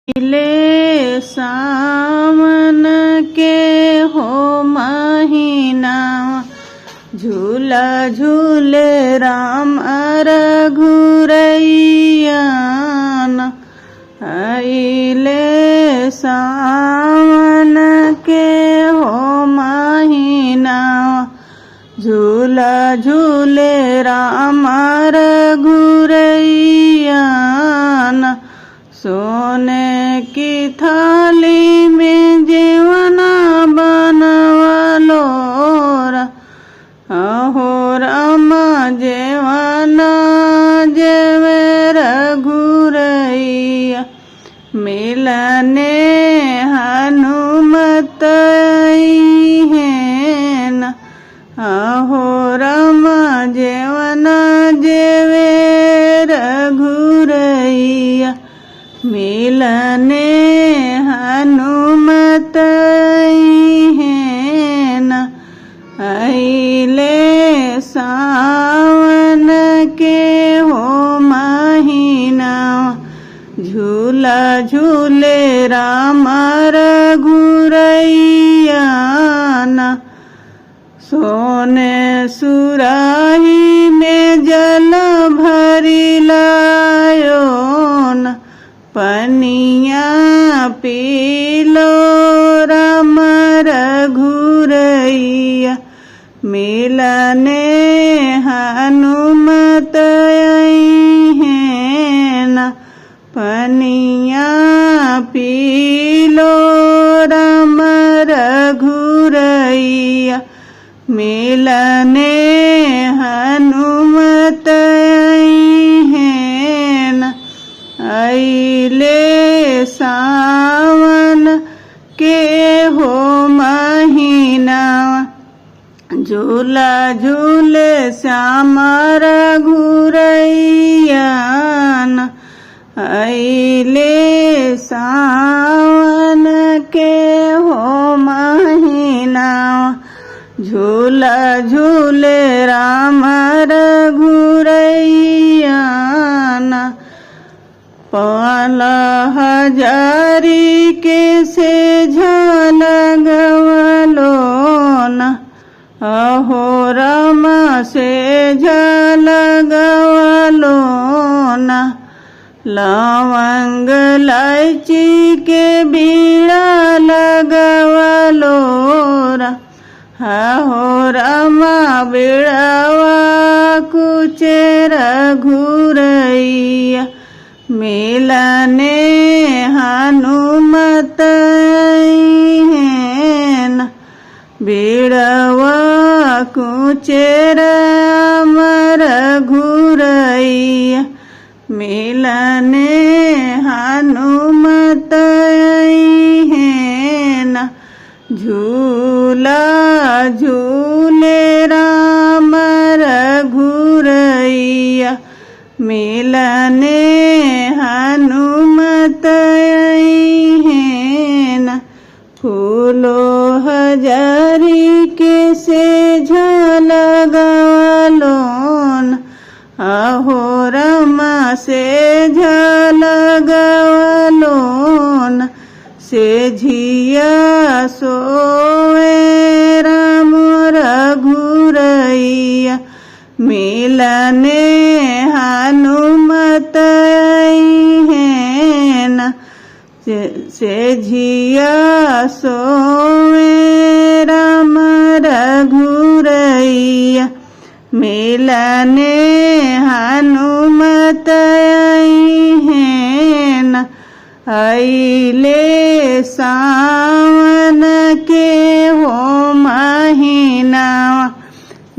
ले सावन के हो महीना, झूला झूले राम रघुरैया। आइले सावन के हो महीना, झूला झूले राम रघुरैया। सोने की थाली में जेवना बनवलो, अहो रामा जेवना जेवे रघुरैया। मिलने हनुमत हैं, अहो रामा जेवना जेवे रघुरैया। मिलने हनुमत हैं, आइले सावन के हो महीना, झूला झूले राम रघुरैया। सोने सुराही में जल भरी लायो, पनिया पीलो राम रघुरैया। मिलने हनुमत हैं, पनिया पीलो राम रघुरैया। मिलने हनुमत हैं, आइले सावन के हो महीना, झूला झूले श्याम रघुरैया। आइले सावन के हो महीना, झूला झूले राम रघुरैया। पवन हजारी के से झलगवलो, अहो रामा से झलगवलो। लवंग इलायची के बीड़ा लगवलो, अहो रामा बीड़वा कुचे रघुरैया। मिलने हनुमत हैं, बीड़वा कुचे राम रघुरैया। मिलने हनुमत हैं, झूला झूले राम रघुरैया। मिलने हनुमत हैं, फूलो हजारी के से झलगवलो, अहो रामा से झलगवलो। से झिया सोए राम रघुरैया। मिलने हनुमत हैं, से झिया सोए राम रघुरैया। मिलने हनुमत हैं, आइले सावन के हो महीना,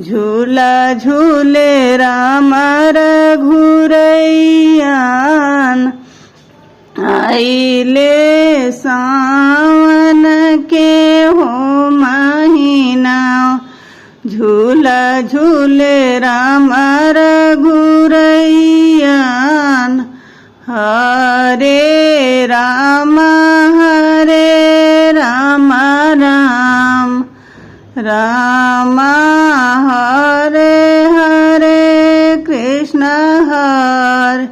झूला झूले राम रघुरैया। आइले सावन के हो महीना, झूला झूले राम रघुरैया। हरे राम राम राम हरे हरे, कृष्ण हरे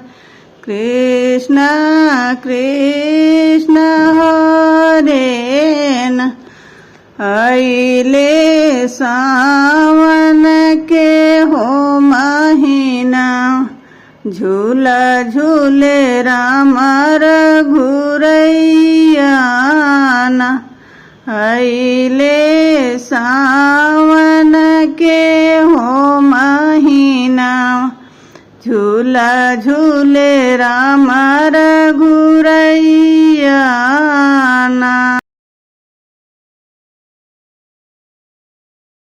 कृष्ण कृष्ण हरे न अइले सावन के हो महीना झूला झूले राम रघुरैया ना अइले सावन के हो महीना झूला झूले राम रघुरैया ना।